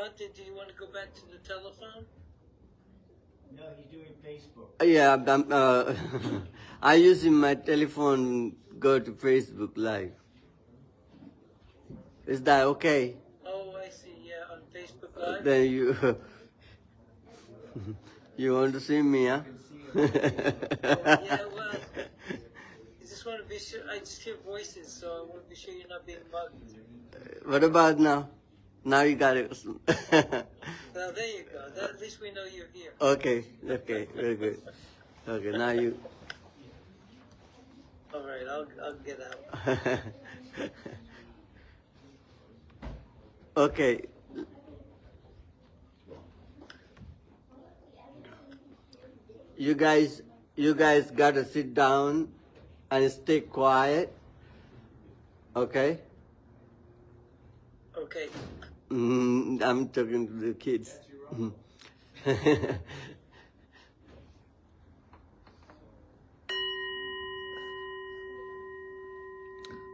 Bhante, do you want to go back to the telephone? No, he's doing Facebook. Yeah, I using my telephone go to Facebook Live. Is that okay? Oh, I see. Yeah, on Facebook Live. Then you you want to see me, huh? Yeah, well, I just want to be sure. I just hear voices, so I want to be sure you're not being mugged. What about now? Now you got it. Well, there you go. At least we know you're here. Okay, very good. Okay, now you. All right, I'll get out. Okay. You guys gotta sit down and stay quiet. Okay? Okay. I'm talking to the kids.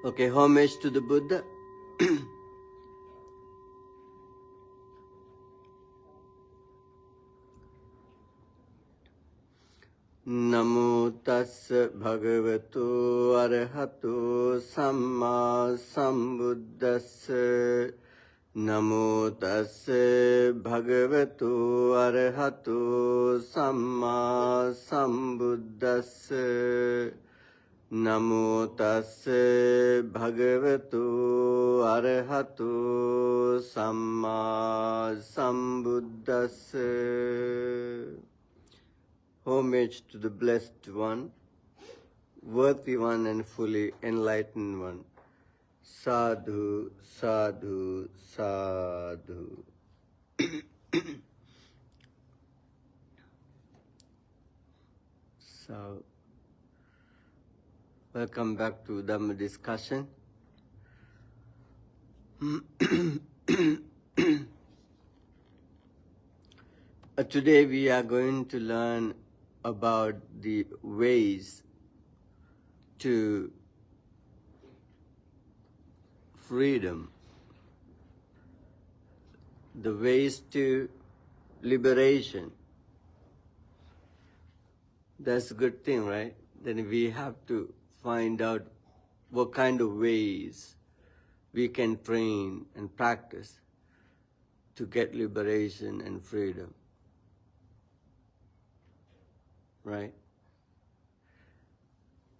Okay, homage to the Buddha. Namo tassa bhagavato arahato samma sambuddhassa. Namo tassa bhagavato arahato samma sambuddhassa. Namo tassa bhagavato arahato samma sambuddhassa. Homage to the Blessed One, Worthy One and fully enlightened One. Sadhu, sadhu, sadhu. So, welcome back to Dhamma discussion. Today we are going to learn about the ways to freedom, the ways to liberation. That's a good thing, right? Then we have to find out what kind of ways we can train and practice to get liberation and freedom. Right?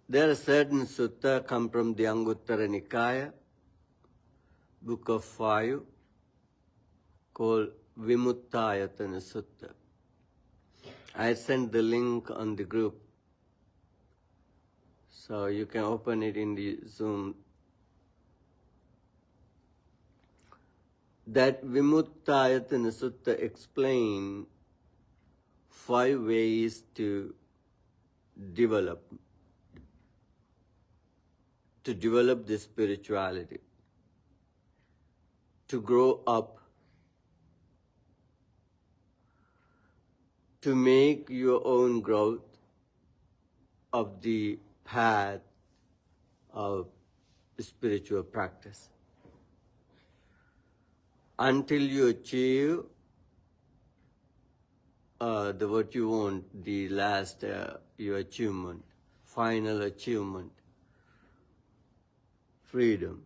There are certain sutta come from the Anguttara Nikaya, book of 5, called Vimuttayatana Sutta. I sent the link on the group, so you can open it in the Zoom. That Vimuttayatana Sutta explains 5 ways to develop the spirituality, to grow up, to make your own growth of the path of spiritual practice until you achieve what you want, the last your achievement, final achievement, freedom,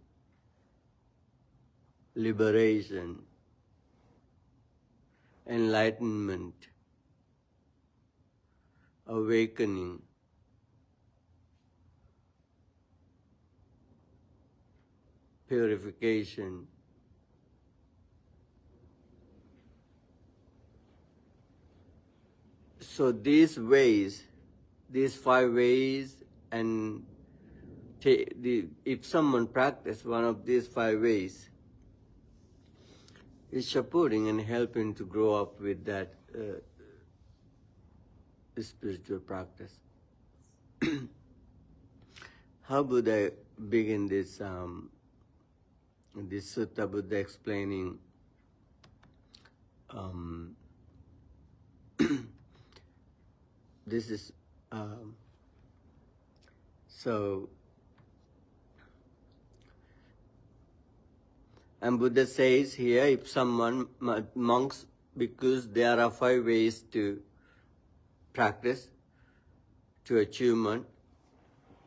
liberation, enlightenment, awakening, purification. So these ways, these 5 ways, and if someone practices one of these 5 ways, it's supporting and helping to grow up with that spiritual practice. How Buddha begin this sutta? Buddha explaining this is so And Buddha says here, if someone, monks, because there are 5 ways to practice, to achievement.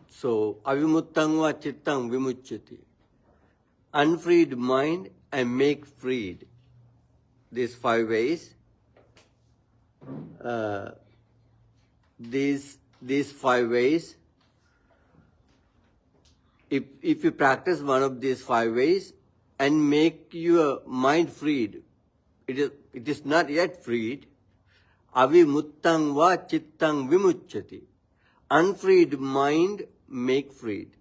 So, avimuttang va chittang vimuchyati. Unfreed mind and make freed. These 5 ways. These 5 ways, if you practice one of these 5 ways and make your mind freed, it is not yet freed. Avimuttang va chittang vimuchyati. Unfreed mind make freed.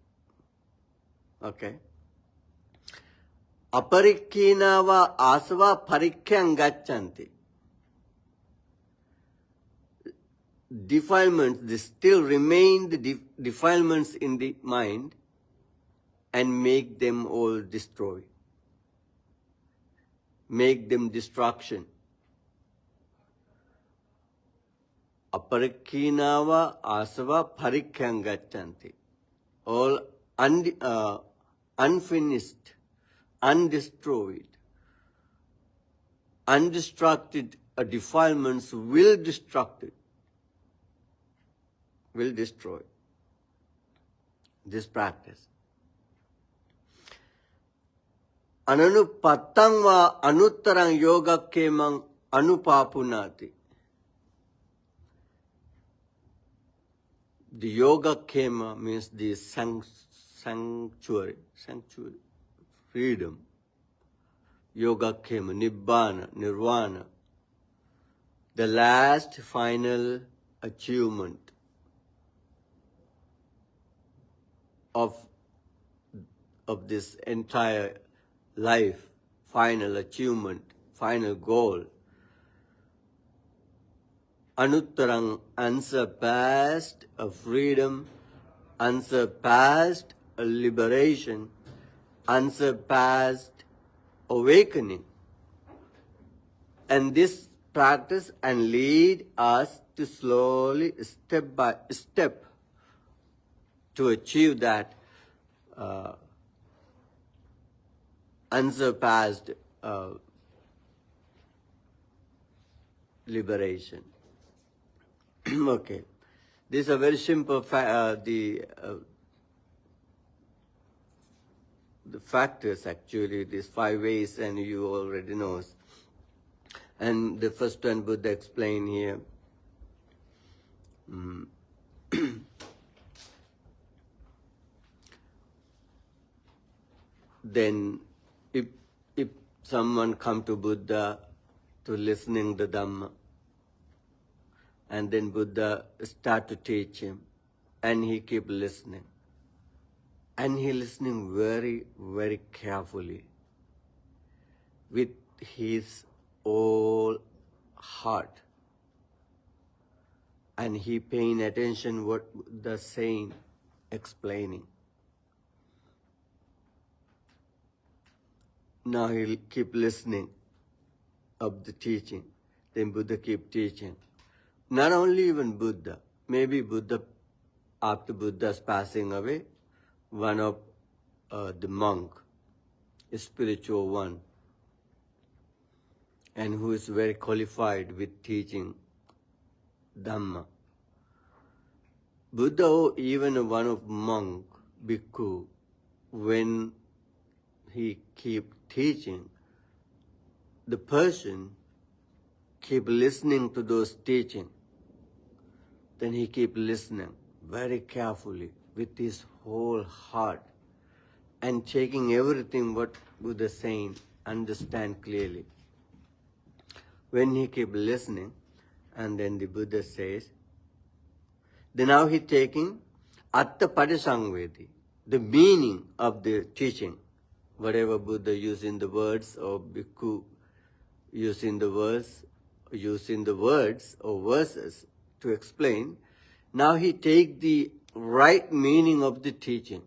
Okay. Aparikkina va asava parikhyang gacchanti. Defilements, they still remain the defilements in the mind and make them all destroy. Make them destruction. Aparikkhinava asava parikhyang gacchanti. All unfinished, undestroyed, undestructed defilements will destruct it. Will destroy this practice. Ananupattang va anuttarang yogakkemang anupapunati. The yogakkema means the sanctuary, freedom. Yogakkema, nibbana, nirvana. The last final achievement of this entire life, final achievement, final goal. Anuttarang, unsurpassed freedom, unsurpassed liberation, unsurpassed awakening. And this practice and lead us to slowly, step by step, to achieve that unsurpassed liberation. Okay, these are very simple. The factors actually, these 5 ways, and you already know. And the first one Buddha explained here. Then if someone come to Buddha to listening the Dhamma, and then Buddha start to teach him, and he keep listening. And he listening very, very carefully with his whole heart. And he paying attention what the saying, explaining. Now he'll keep listening of the teaching. Then Buddha keep teaching. Not only even Buddha, maybe Buddha, after Buddha's passing away, one of the monk, a spiritual one, and who is very qualified with teaching Dhamma. Buddha or even one of monk, bhikkhu, when he keep teaching, the person keep listening to those teaching. Then he keep listening very carefully with his whole heart and taking everything what Buddha is saying, understand clearly. When he keep listening, and then the Buddha says, then now he taking atta padisangvedi, the meaning of the teaching, whatever Buddha using the words or bhikkhu using the words or verses to explain. Now he take the right meaning of the teaching.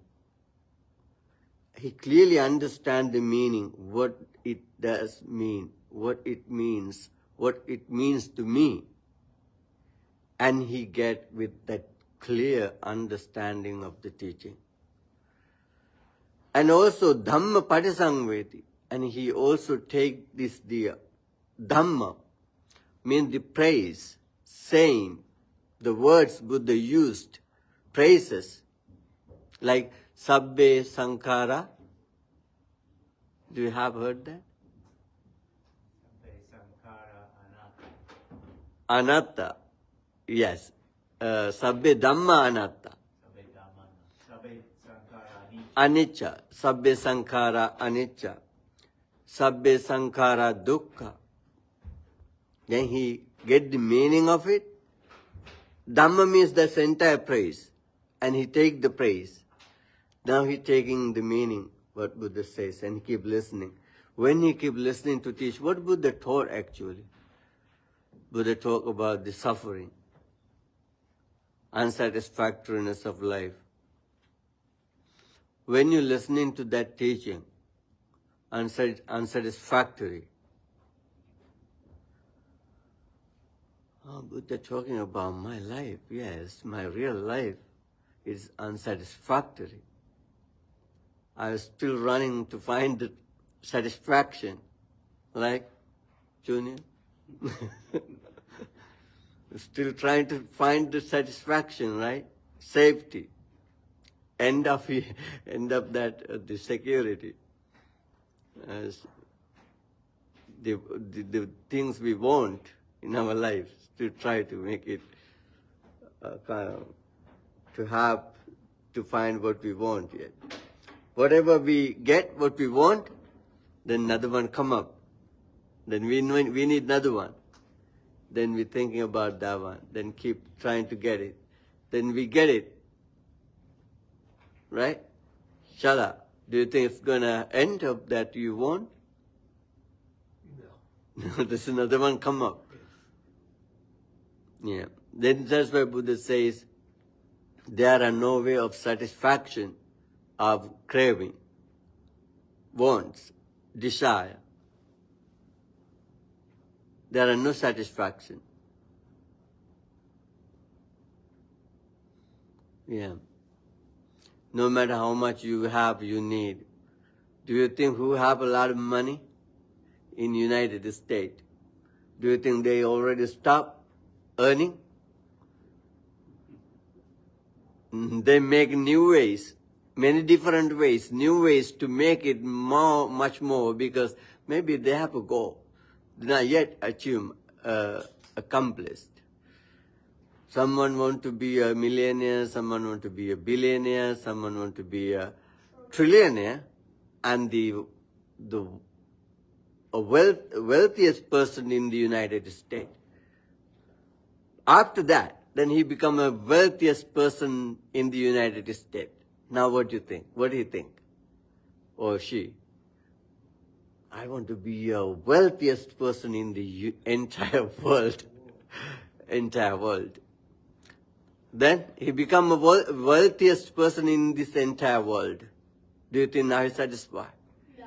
He clearly understand the meaning, what it does mean, what it means to me. And he get with that clear understanding of the teaching. And also Dhamma padisangvedi, and he also take this the Dhamma, means the praise, saying the words Buddha used, praises, like Sabbe Sankara. Do you have heard that? Anatta. Yes. Sabbe Dhamma Anatta. Anicca. Sabbe Sankara Anicca. Sabbe Sankara Dukkha. Then he get the meaning of it. Dhamma means that's entire praise. And he take the praise. Now he taking the meaning, what Buddha says, and keep listening. When he keep listening to teach, what Buddha taught actually? Buddha talk about the suffering, unsatisfactoriness of life. When you're listening to that teaching, unsatisfactory, oh, Buddha talking about my life. Yes, my real life is unsatisfactory. I was still running to find the satisfaction, like Junior. Still trying to find the satisfaction, right? Safety. End up that the security. As the things we want in our life, to try to make it kind of to find what we want yet. Whatever we get, what we want, then another one come up. Then we need another one. Then we're thinking about that one. Then keep trying to get it. Then we get it. Right? Shala, do you think it's going to end up that you want? No. There's another one come up. Yeah. Then that's why Buddha says, there are no way of satisfaction of craving, wants, desire. There are no satisfaction. Yeah. No matter how much you have, you need. Do you think who have a lot of money in United States? Do you think they already stopped earning? They make new ways, many different ways, new ways to make it much more, because maybe they have a goal, not yet accomplished. Someone want to be a millionaire, someone want to be a billionaire, someone want to be a trillionaire, and the wealthiest person in the United States. After that, then he become a wealthiest person in the United States. Now what do you think? What do you think? Or she? I want to be a wealthiest person in the entire world. Entire world. Then he become a wealthiest person in this entire world. Do you think now he's satisfied? No.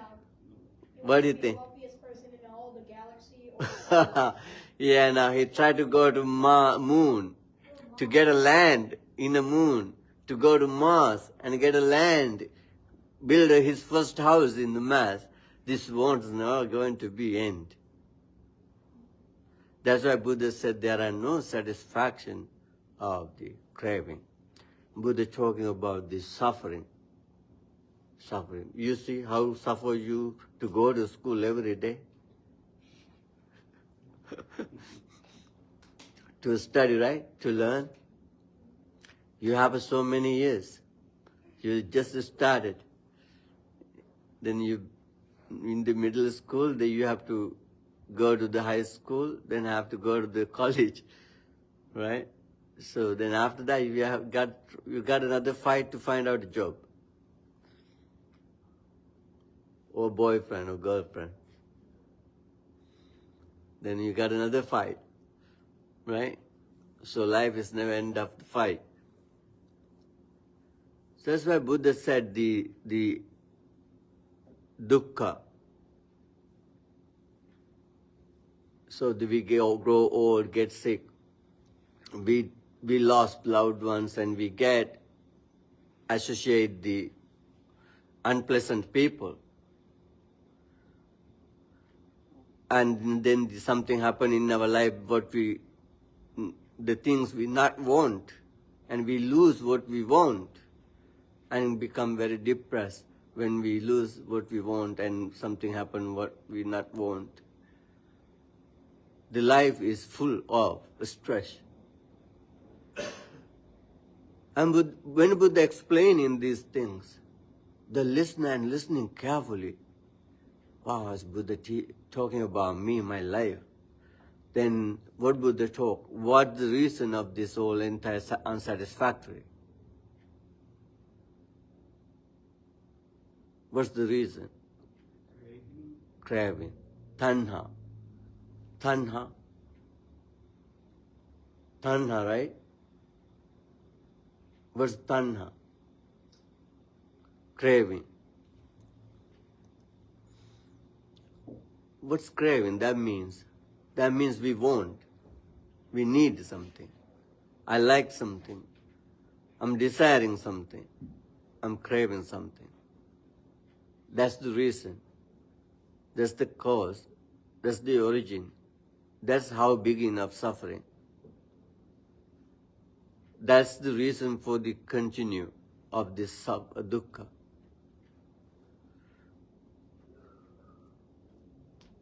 What do you think? The wealthiest person in all the galaxy. Or yeah, now he tried to go to moon, to get a land in the moon, to go to Mars and get a land, build his first house in the Mars. This one's not going to be end. That's why Buddha said there are no satisfaction of the craving. Buddha talking about the suffering. Suffering. You see how suffer you to go to school every day? To study, right? To learn. You have so many years. You just started. Then you, in the middle school, then you have to go to the high school, then have to go to the college, right? So then after that, you got another fight to find out a job, or boyfriend or girlfriend. Then you got another fight, right? So life is never end of the fight. So that's why Buddha said the dukkha. So we grow old, get sick. We lost loved ones, and we associate the unpleasant people. and then something happen in our life, the things we not want, and we lose what we want, and become very depressed when we lose what we want and something happen what we not want. The life is full of stress. And when Buddha explaining these things, the listener and listening carefully, wow, is Buddha talking about me, my life? Then what Buddha talk? What the reason of this whole entire unsatisfactory? What's the reason? Craving. Tanha. Tanha. Tanha, right? What's tanha? Craving. What's craving? That means we want. We need something. I like something. I'm desiring something. I'm craving something. That's the reason. That's the cause. That's the origin. That's how begin of suffering. That's the reason for the continue of this dukkha.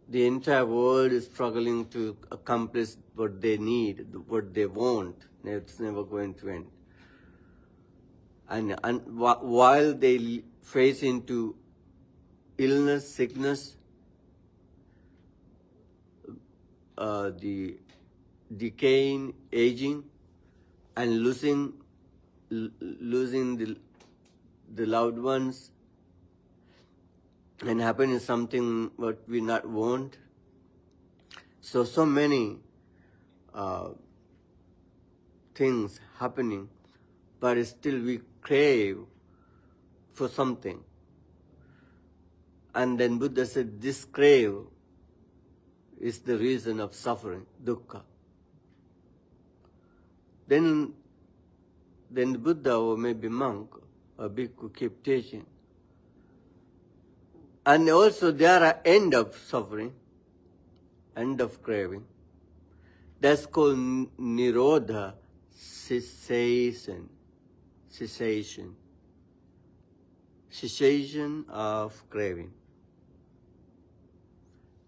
The entire world is struggling to accomplish what they need, what they want. It's never going to end. And while they face into illness, sickness, the decaying, aging, and losing the loved ones, and happening something what we not want. So many things happening, but still we crave for something. And then Buddha said, this crave is the reason of suffering, dukkha. Then the Buddha or maybe monk or bhikkhu keep teaching. And also there are end of suffering, end of craving. That's called nirodha, cessation. Cessation. Cessation of craving.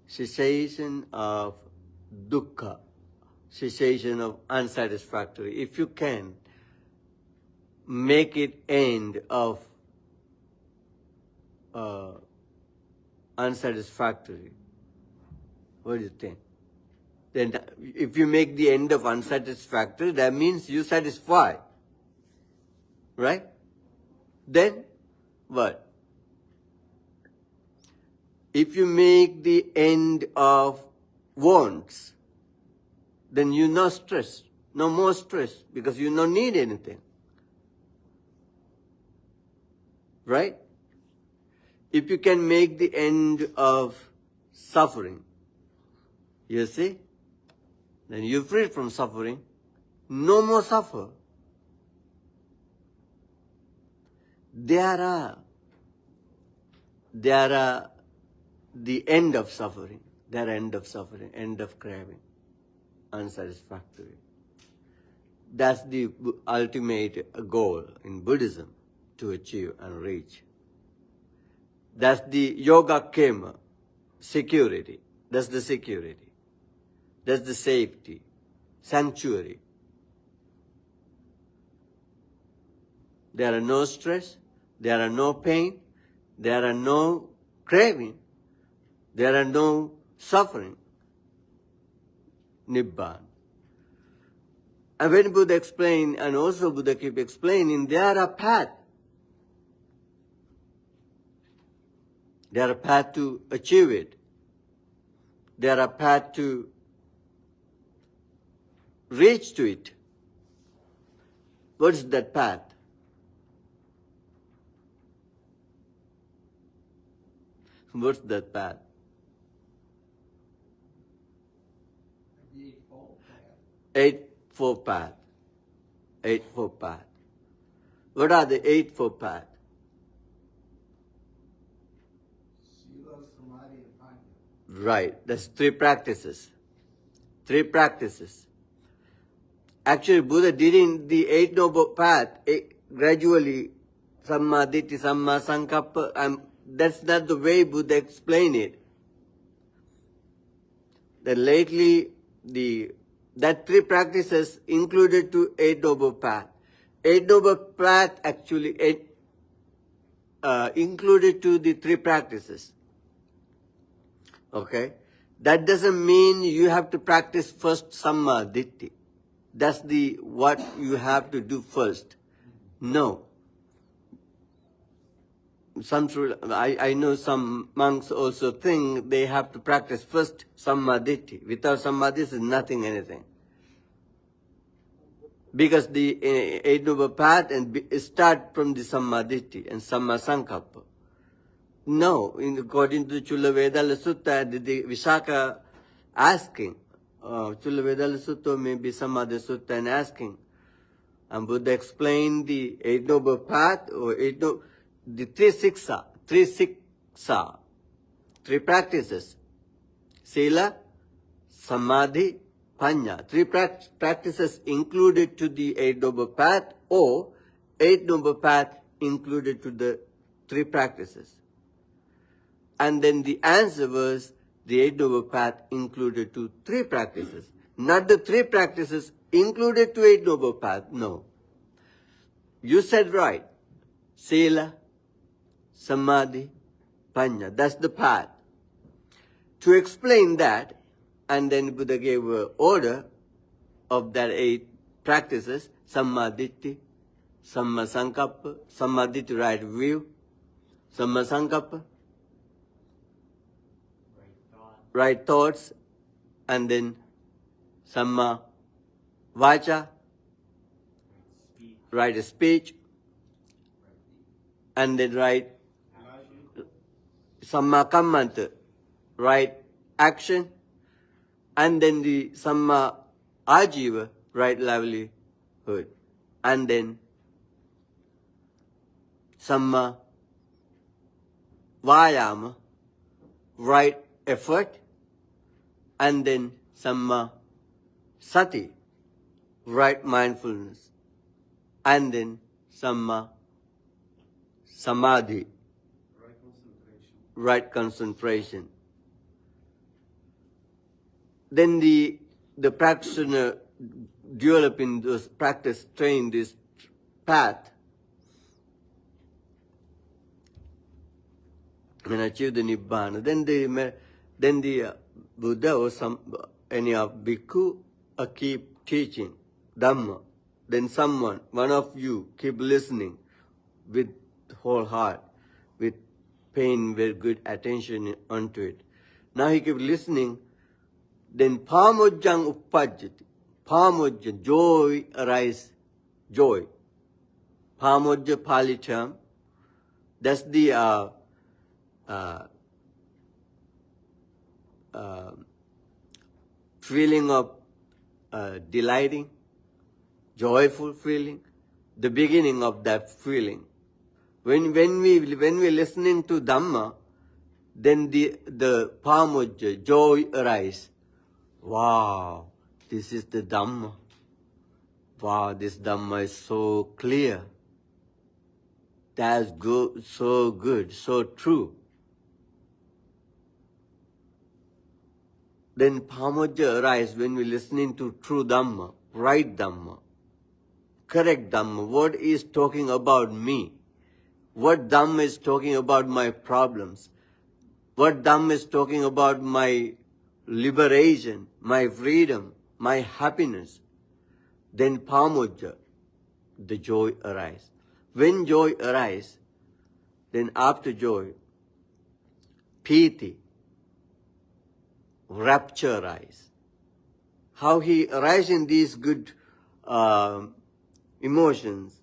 Cessation of dukkha. Cessation of unsatisfactory. If you can make it end of unsatisfactory, what do you think? Then if you make the end of unsatisfactory, that means you satisfy. Right? Then what? If you make the end of wants, then you no stress, no more stress, because you don't need anything. Right? If you can make the end of suffering, you see, then you're free from suffering, no more suffer. There are the end of suffering, end of craving, unsatisfactory. That's the ultimate goal in Buddhism, to achieve and reach. That's the yoga kema, security. That's the security. That's the safety, sanctuary. There are no stress, there are no pain, there are no craving, there are no suffering. Nibbana. And when Buddha explained, and also Buddha keep explaining, there are paths. There are paths to achieve it. There are paths to reach to it. What is that path? What's that path? Eightfold path. Eightfold path. What are the eightfold path? Sila, Samadhi, and Panya. Right, that's 3 practices. 3 practices. Actually, Buddha did in the 8 Noble Path gradually, Samma Ditti, Samma Sankappa, and that's not the way Buddha explained it. That lately, that 3 practices included to 8 Noble Path. 8 Noble Path actually included to the 3 practices. Okay? That doesn't mean you have to practice first Samma Ditti. That's what you have to do first. No. I know some monks also think they have to practice first Samma Ditti. Without Samma Ditti is nothing, anything. Because the Eight Noble Path start from the Samma Ditti and Samma Sankappa. No, according to Chula Vedala Sutta, the Vishaka asking, Chula Vedala Sutta maybe some other sutta and asking, and Buddha explained the Eight Noble Path or the 3 siksa, 3 practices, Sila, Samadhi, Panya, 3 practices included to the Eight Noble Path or Eight Noble Path included to the 3 practices. And then the answer was the Eight Noble Path included to 3 practices. Not the 3 practices included to Eight Noble Path, no. You said right. Sila, Samadhi, Panya, that's the path. To explain that, and then Buddha gave an order of that 8 practices, Samma Ditti, Samma Sankappa, Samma Ditti, right view, Samma Sankappa, right thoughts, and then Samma Vacha, right speech, and then right Samma Kammanta, right action, and then the Samma Ajiva, right livelihood, and then Samma Vayama, right effort, and then Samma Sati, right mindfulness, and then Samma Samadhi, right concentration. Then the practitioner developing this practice, train this path, and achieve the Nibbana. Then the Buddha or any of Bhikkhu keep teaching Dhamma. Then one of you keep listening with whole heart, with paying very good attention onto it. Now he keep listening. Then pamojjang uppajjati. Pamojja, joy arise, joy. Pamojja Pali term. That's the feeling of delighting, joyful feeling, the beginning of that feeling. When we listening to Dhamma, then the pamojja, joy arise. Wow, this is the Dhamma. Wow, this Dhamma is so clear. That's good, so true. Then pamojja arise when we listening to true Dhamma, right Dhamma, correct Dhamma. What is talking about me? What Dhamma is talking about my problems? What Dhamma is talking about my liberation, my freedom, my happiness? Then pamojja, the joy arise. When joy arise, then after joy, piti, rapture arise. How he arises in these good emotions?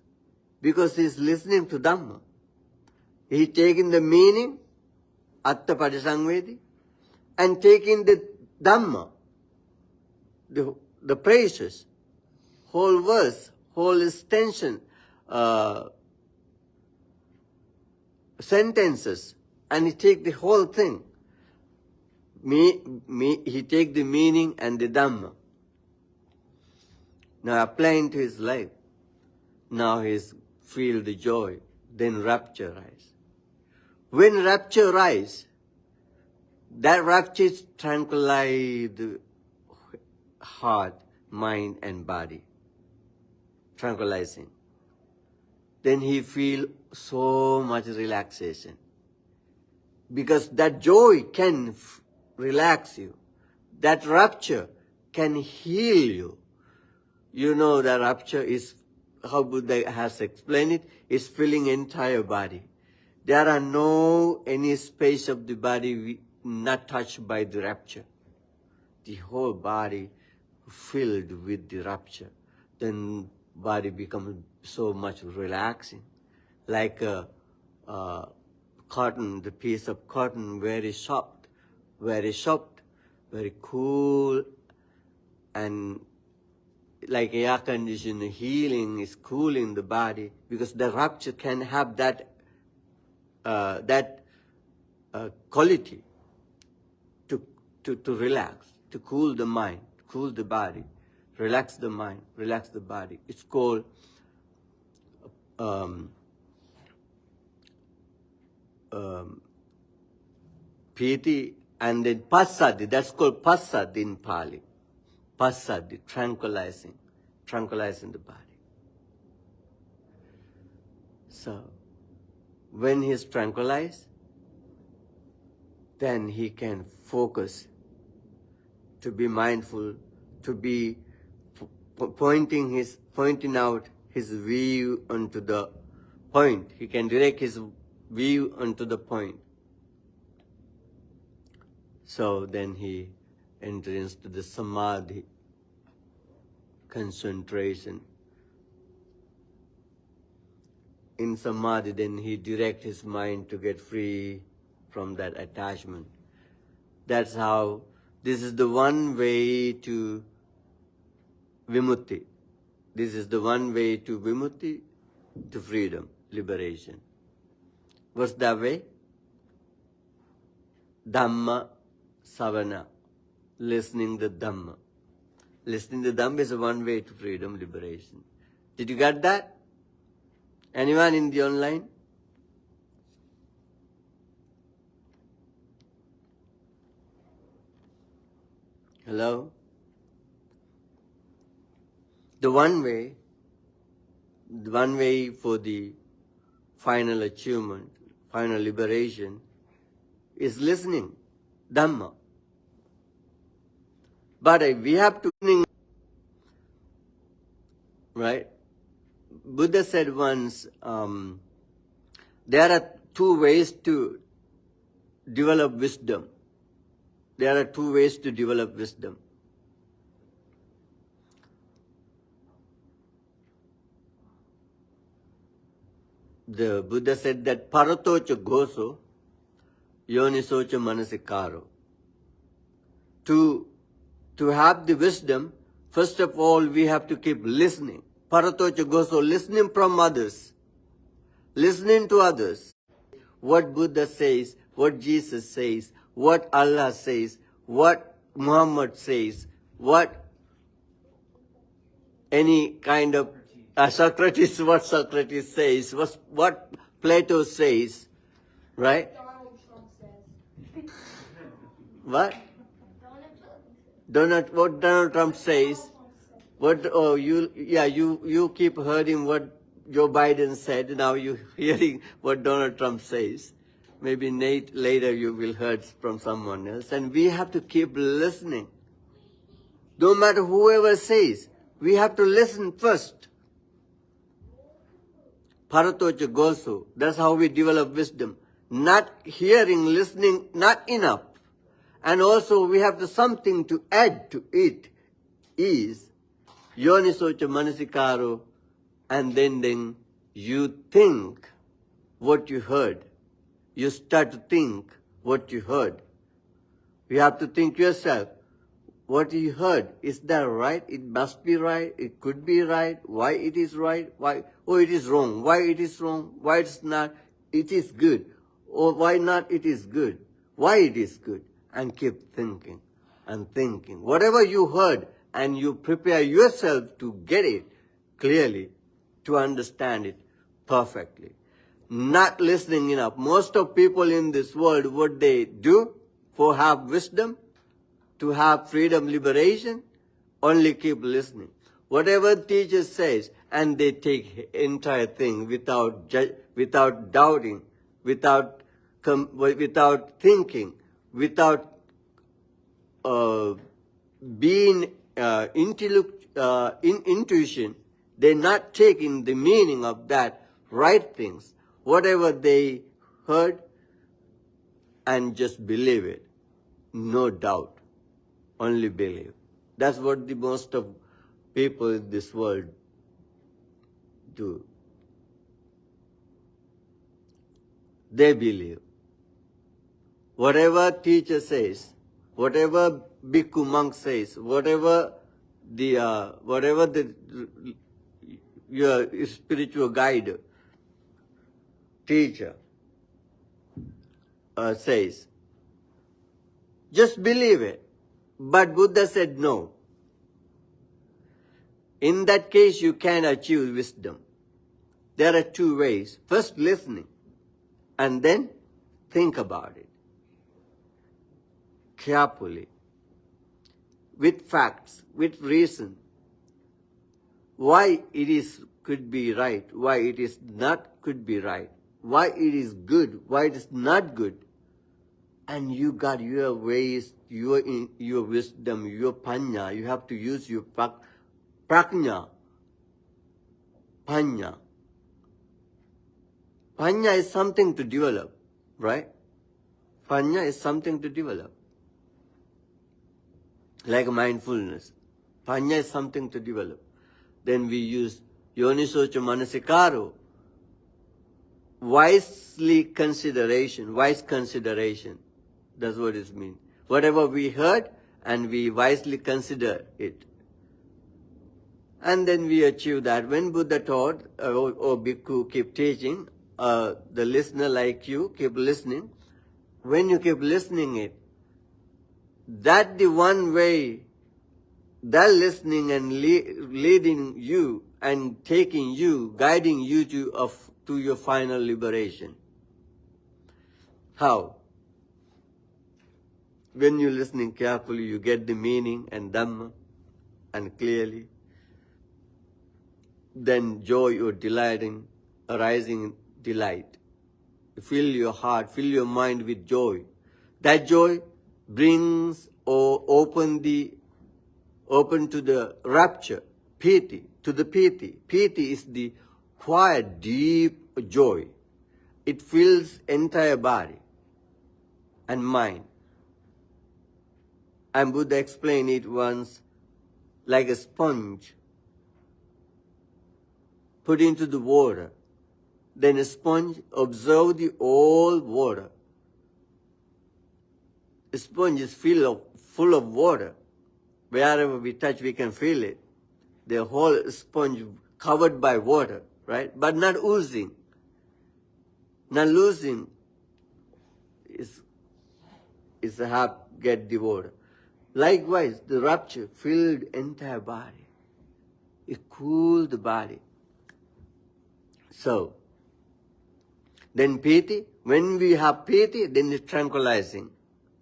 Because he is listening to Dhamma. He taking the meaning, atta padisangvedi, and taking the Dhamma, the praises, whole verse, whole extension, sentences, and he take the whole thing. he take the meaning and the Dhamma. Now applying to his life. Now he's feel the joy. Then rapture rise. When rapture rise, that rapture is tranquilize the heart, mind and body. Tranquilizing. Then he feel so much relaxation. Because that joy can relax you. That rapture can heal you. You know that rapture is, how Buddha has explained it, is filling entire body. There are no any space of the body not touched by the rapture. The whole body filled with the rapture. Then body becomes so much relaxing. Like a cotton, the piece of cotton, very soft, very cool, and like air conditioner healing is cooling the body, because the rapture can have that quality to relax, to cool the mind, cool the body, relax the mind, relax the body. It's called piti, and then passadi. That's called passadi in Pali. Passadi, tranquilizing the body. So, when he is tranquilized, then he can focus, to be mindful, to be pointing out his view onto the point. He can direct his view onto the point. So then he enters into the samadhi, concentration. In samadhi, then he directs his mind to get free from that attachment. That's how, this is the one way to vimutti. This is the one way to vimutti, to freedom, liberation. What's that way? Dhamma savana, listening the Dhamma. Listening the Dhamma is one way to freedom, liberation. Did you get that? Anyone in the online? Hello? The one way for the final achievement, final liberation, is listening, Dhamma. But we have to, right? Buddha said once, there are two ways to develop wisdom. There are two ways to develop wisdom. The Buddha said that paratocha goso, yonisocha manasikaro. To have the wisdom, first of all, we have to keep listening. Paratocha goso, listening from others. Listening to others. What Buddha says, what Jesus says, what Allah says, what Muhammad says, what any kind of Socrates, what Socrates says, what Plato says, right? Donald Trump says. What? Donald Trump. What Donald Trump says? You keep hearing what Joe Biden said. Now you hearing what Donald Trump says. Maybe later you will hear from someone else. And we have to keep listening. No matter whoever says, we have to listen first. Paratocha gosu. That's how we develop wisdom. Not hearing, listening, not enough. And also we have something to add to it, is yonisocha manasikaro, and then you think what you heard. You start to think what you heard. You have to think yourself, what you heard, is that right? It must be right. It could be right. Why it is right? Why? Oh, it is wrong. Why it is wrong? Why it's not? It is good. Or why not it is good? Why it is good? and keep thinking and thinking. Whatever you heard, and you prepare yourself to get it clearly, to understand it perfectly. Not listening enough. Most of people in this world, what they do for have wisdom, to have freedom, liberation, only keep listening. Whatever teacher says, and they take entire thing without doubting, without thinking, without being intuition. They're not taking the meaning of that right things. Whatever they heard, and just believe it. No doubt. Only believe. That's what the most of people in this world do. They believe. Whatever teacher says, whatever bhikkhu monk says, whatever your spiritual guide, teacher says, just believe it. But Buddha said no. In that case, you can achieve wisdom. There are two ways. First, listening, and then think about it carefully, with facts, with reason, why it is could be right, why it is not could be right, why it is good, why it is not good. And you got your ways, your wisdom, your panya. You have to use your prajna. Panya. Panya is something to develop, right? Panya is something to develop. Like mindfulness. Panya is something to develop. Then we use yonisocha manasikaro. Wise consideration. That's what it means. Whatever we heard, and we wisely consider it. And then we achieve that. When Buddha taught, or bhikkhu keep teaching, the listener like you, keep listening. When you keep listening it, that the one way, that listening and leading you and taking you, guiding you to your final liberation. How? When you're listening carefully, you get the meaning and Dhamma, and clearly. Then joy or arising delight. Fill your heart, fill your mind with joy. That joy brings or open to the rapture, piti, to the piti. Piti is the quiet, deep joy. It fills entire body and mind. And Buddha explained it once like a sponge put into the water. Then a sponge absorbs the all water. A sponge is full of water. Wherever we touch, we can feel it. The whole sponge covered by water, right? But not oozing. Not losing is get the water. Likewise, the rapture filled entire body. It cooled the body. So, then piti, when we have piti, then it's tranquilizing.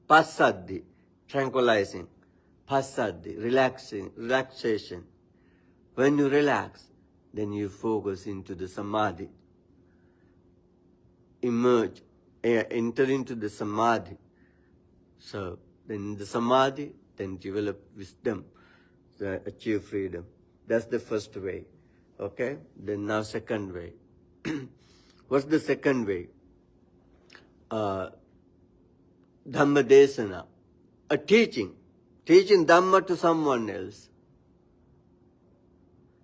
Passaddhi, tranquilizing. Passaddhi, relaxation. When you relax, then you focus into the samadhi. Emerge, enter into the samadhi. So, then the samadhi, then develop wisdom, achieve freedom. That's the first way. Okay? Then now second way. What's the second way? Dhamma desana. A teaching. Teaching Dhamma to someone else.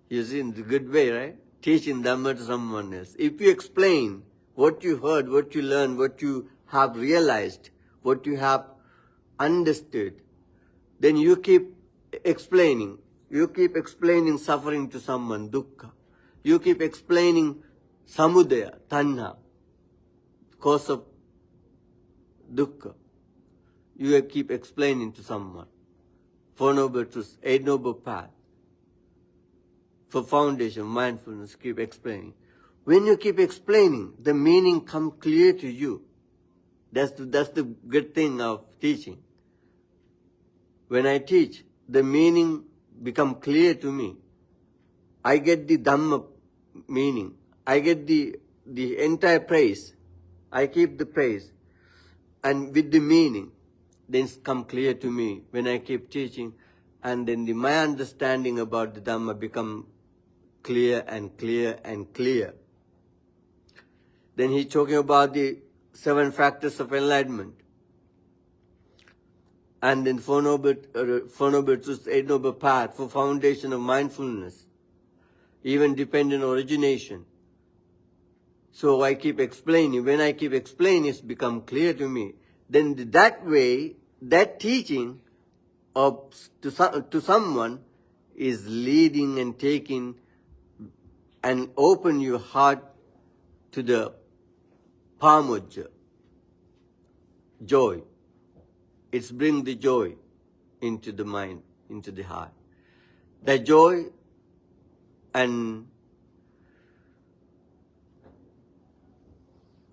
You see, in the good way, right? Teaching Dhamma to someone else. If you explain what you heard, what you learned, what you have realized, what you have understood, then you keep explaining. You keep explaining suffering to someone, dukkha. You keep explaining samudaya, tanha, cause of dukkha. you keep explaining to someone. Four Noble Truths, Eight Noble Path. For foundation, mindfulness, keep explaining. When you keep explaining, the meaning comes clear to you. That's the good thing of teaching. When I teach, the meaning become clear to me. I get the Dhamma meaning. I get the entire praise. I keep the praise. And with the meaning, then it's come clear to me when I keep teaching. And then my understanding about the Dhamma become clear and clear and clear. Then he's talking about the 7 factors of enlightenment. And then Four Noble Truths, Eight Noble Path for foundation of mindfulness, even dependent origination. So I keep explaining. When I keep explaining, it's become clear to me. Then that way, that teaching to someone is leading and taking and open your heart to the pamoja, joy. It's bring the joy into the mind, into the heart. The joy and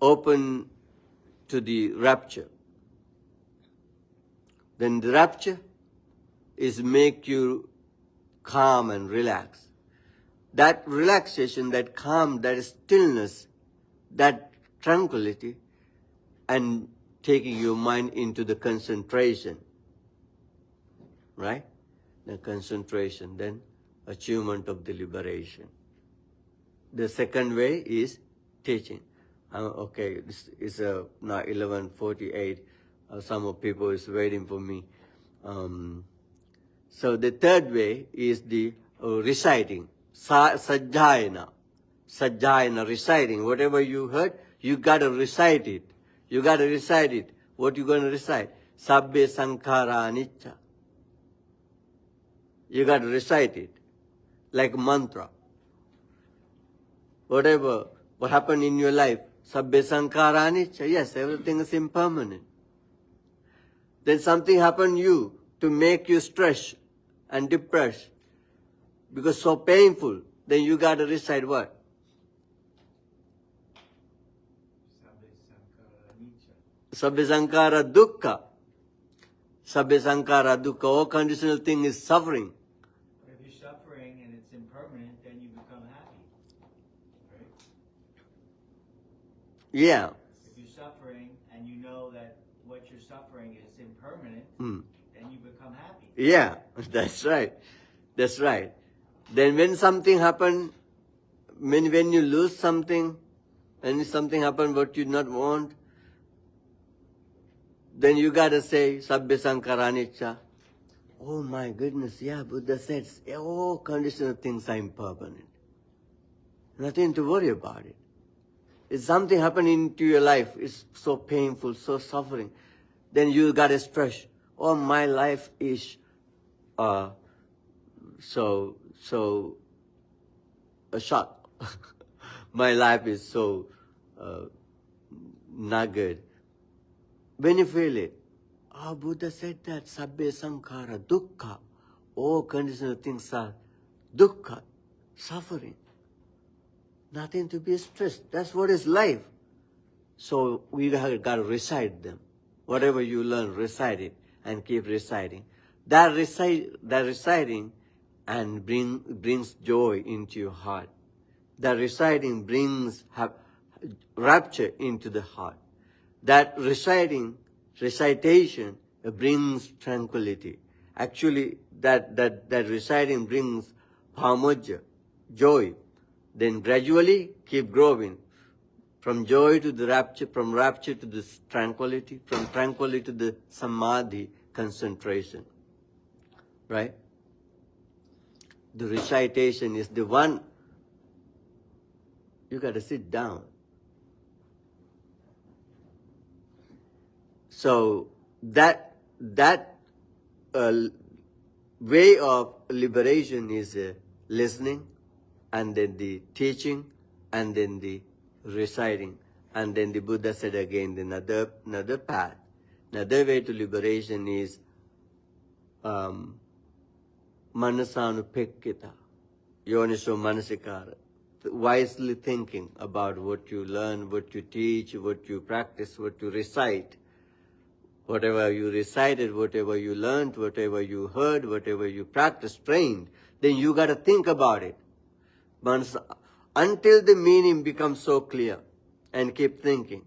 open to the rapture. Then the rapture is make you calm and relax. That relaxation, that calm, that stillness, that tranquility, and taking your mind into the concentration, right? The concentration, then achievement of the liberation. The second way is teaching. Okay, this is now 11:48. Some of people is waiting for me. So the third way is the reciting, sajjayana. Sajjayana, reciting. Whatever you heard, you got to recite it. You got to recite it. What you going to recite? Sabbe sankhara anicca. You got to recite it like a mantra. Whatever, what happened in your life, sabbe sankhara anicca. Yes, everything is impermanent. Then something happened to you to make you stressed and depressed because so painful. Then you got to recite what? Sabbe sankhara dukkha. Sabbe sankhara dukkha. All conditional thing is suffering. If you're suffering and it's impermanent, then you become happy. Right? Yeah. If you're suffering and you know that what you're suffering is impermanent, then you become happy. Yeah, that's right. That's right. Then when something happen, when you lose something, when something happen what you not want, then you gotta say, Sabbe sankhara anicca. Oh my goodness, yeah, Buddha says, all conditional things are impermanent. Nothing to worry about it. If something happening into your life, it's so painful, so suffering, then you gotta stress, oh, my life is so a shock. My life is so not good. When you feel it, Buddha said that sabbe sankhara dukkha, all conditional things are dukkha, suffering. Nothing to be stressed. That's what is life. So we got to recite them. Whatever you learn, recite it and keep reciting. That reciting and brings joy into your heart. That reciting brings rapture into the heart. That recitation brings tranquility. Actually, that reciting brings pamoja, joy. Then gradually keep growing. From joy to the rapture, from rapture to the tranquility, from tranquility to the samadhi, concentration. Right? The recitation is the one you got to sit down. So that way of liberation is listening, and then the teaching, and then the reciting. And then the Buddha said again, another path. Another way to liberation is manasanupekkita, yoniso manasikara, wisely thinking about what you learn, what you teach, what you practice, what you recite. Whatever you recited, whatever you learned, whatever you heard, whatever you practiced, trained, then you got to think about it. Until the meaning becomes so clear, and keep thinking.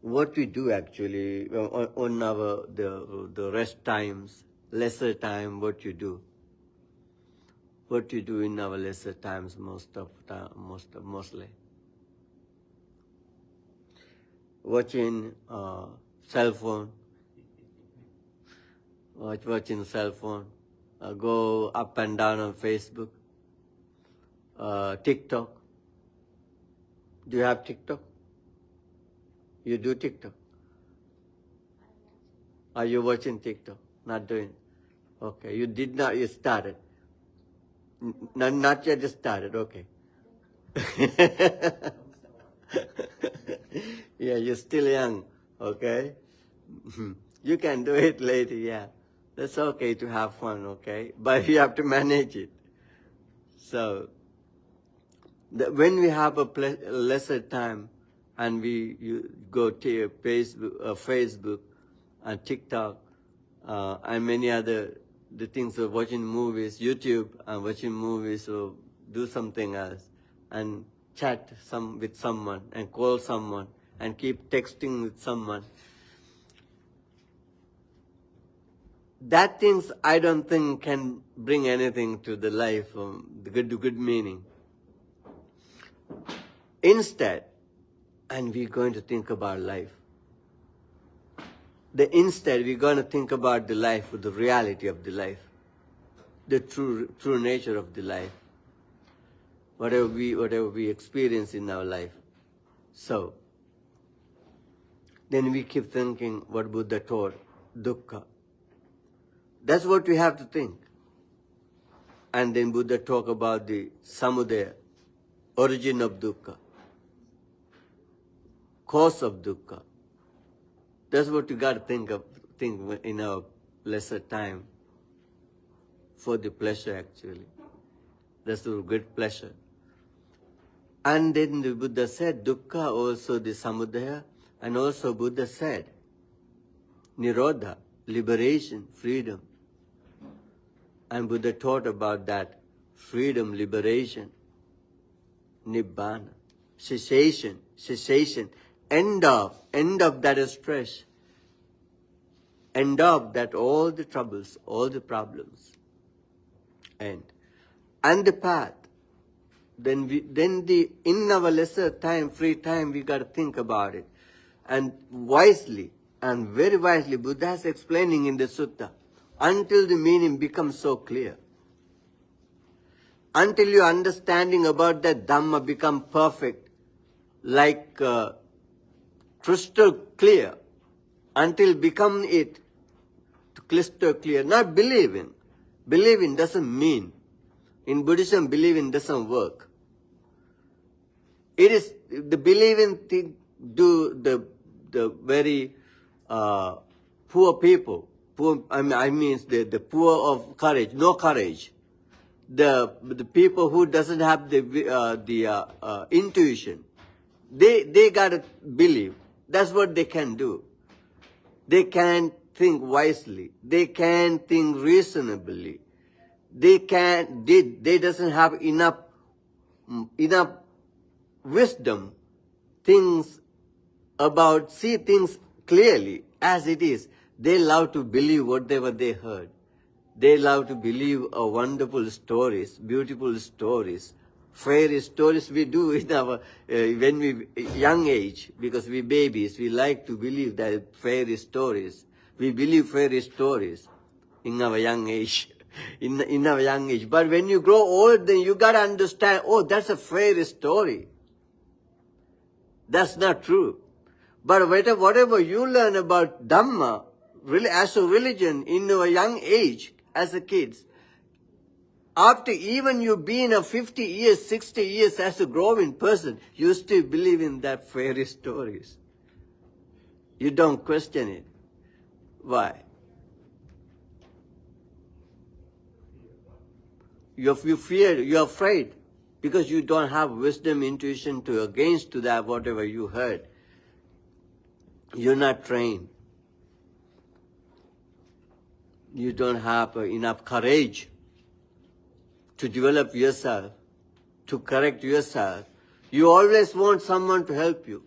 What we do actually on our the rest times, lesser time, what you do in our lesser times mostly. Watching cell phone, watching cell phone, go up and down on Facebook, TikTok. Do you have TikTok? You do TikTok? Are you watching TikTok? Not doing? Okay, you did not. You started. Not yet started. Okay. Yeah, you're still young. Okay. You can do it later. Yeah, that's okay to have fun. Okay, but you have to manage it. So when we have a lesser time, and you go to Facebook and TikTok and many other the things of watching movies, YouTube and watching movies, or do something else, and chat with someone and call someone and keep texting with someone. That things I don't think can bring anything to the life, the good meaning. Instead, and we're going to think about life. Instead, we're going to think about the life, the reality of the life, the true nature of the life, whatever we experience in our life. So, then we keep thinking what Buddha taught, dukkha. That's what we have to think. And then Buddha talk about the samudaya, origin of dukkha, cause of dukkha. That's what you got to think in our lesser time for the pleasure actually. That's the good pleasure. And then the Buddha said dukkha, also the samudaya, and also Buddha said nirodha, liberation, freedom. And Buddha taught about that freedom, liberation, nibbana, cessation, end of that stress, end of that all the troubles, all the problems, end. And the path. Then in our lesser time, free time, we got to think about it. And wisely, and very wisely, Buddha is explaining in the sutta, until the meaning becomes so clear. Until your understanding about that Dhamma become perfect, like crystal clear, until become it crystal clear, not believing. Believing doesn't mean, in Buddhism, believing doesn't work. It is the believing thing do the very poor people, I mean the poor of courage, no courage. The people who doesn't have the intuition, they gotta believe. That's what they can do. They can think wisely. They can think reasonably. They doesn't have enough wisdom, see things clearly as it is. They love to believe whatever they heard. They love to believe wonderful stories, beautiful stories, fairy stories we do in our, when we young age, because we babies, we like to believe that fairy stories. We believe fairy stories in our young age. In our young age. But when you grow old, then you gotta understand, oh, that's a fairy story. That's not true. But whatever you learn about Dhamma, really as a religion in your young age, as a kids, after even you being a 50 years, 60 years as a growing person, you still believe in that fairy stories. You don't question it. Why? You fear, you're afraid, because you don't have wisdom, intuition to against to that whatever you heard. You're not trained. You don't have enough courage to develop yourself, to correct yourself. You always want someone to help you.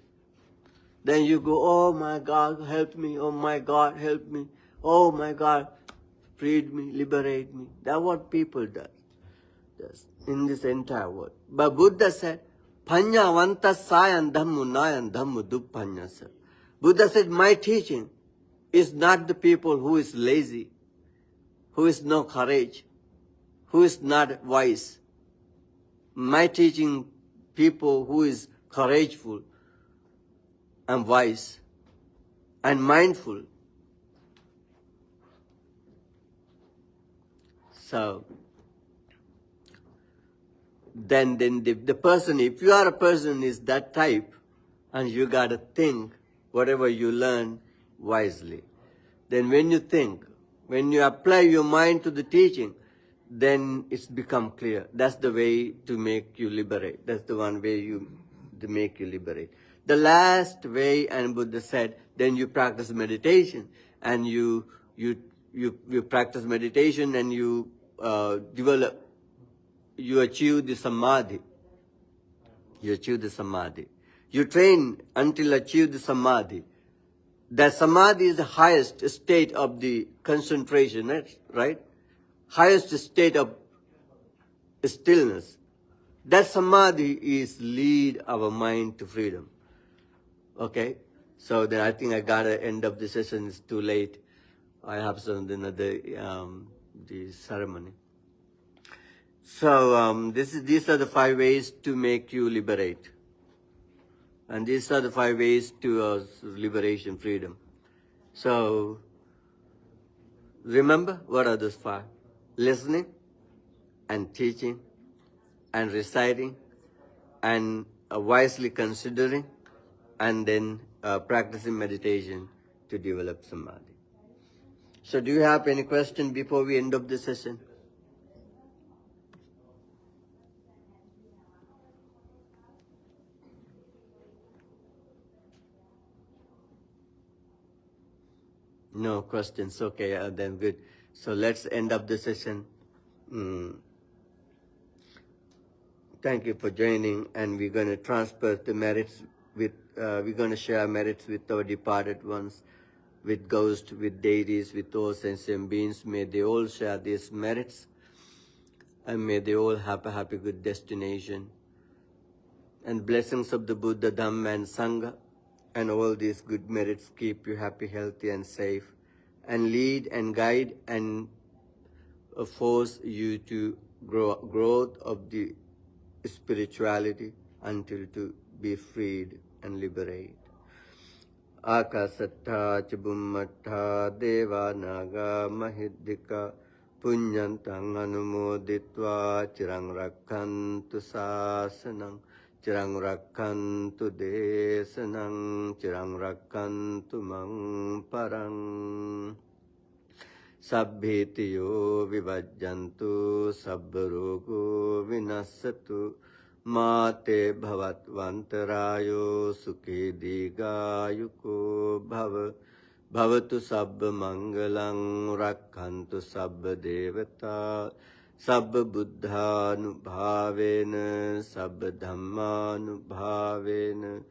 Then you go, oh my God, help me. Oh my God, help me. Oh my God, freed me, liberate me. That's what people do in this entire world. But Buddha said, Panya vanta sayan dhammu nayan dhammu duppanyasa. Buddha said, my teaching is not the people who is lazy, who is no courage, who is not wise. My teaching people who is courageful and wise and mindful. So, then the person, if you are a person is that type, and you got to think whatever you learn wisely. Then when you think, when you apply your mind to the teaching, then it's become clear. That's the way to make you liberate. That's the one way to make you liberate. The last way, and Buddha said, then you practice meditation, and you practice meditation, and you develop, you achieve the samadhi. You achieve the samadhi. You train until achieve the samadhi. That samadhi is the highest state of the concentration, right? Highest state of stillness. That samadhi is lead our mind to freedom. Okay? So then I think I gotta end up the session. It's too late. I have some another the ceremony. So these are the 5 ways to make you liberate. And these are the 5 ways to liberation, freedom. So, remember, what are those 5? Listening, and teaching, and reciting, and wisely considering, and then practicing meditation to develop samadhi. So, do you have any question before we end up the session? No questions. Okay, then good. So let's end up the session. Thank you for joining, and we're going to transfer the merits with, we're going to share merits with our departed ones, with ghosts, with deities, with all sentient beings. May they all share these merits, and may they all have a happy, good destination. And blessings of the Buddha, Dhamma, and Sangha, and all these good merits keep you happy, healthy, and safe, and lead and guide and force you to growth of the spirituality until to be freed and liberate. Akasattha Chibummattha Deva Naga Mahiddhika Punyantang Anumoditva Chirang Rakkantu Sasanang Chirang Rakkantu Desanang Chirang Rakkantu Mang Parang Sabbhitiyo Vivajjantu Sabbarogo Vinassatu Mate Bhavatvantarayo Sukhi Digayuko Bhavatu Sabba Mangalang Rakkantu Sabba Devata Sabba Buddhanubhavena Sabba Dhammanubhavena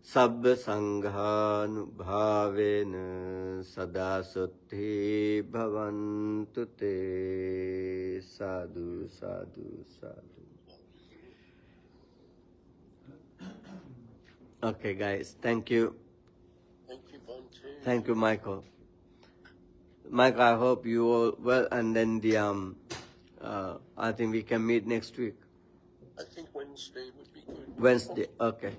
Sabba Sanghanubhavena Sada Sutti Bhavantu Te. Sadhu, sadhu, sadhu. Okay, guys, thank you. Thank you, Bhante. Thank you, Michael. Michael, I hope you all well, and then I think we can meet next week. I think Wednesday would be good. Wednesday, okay.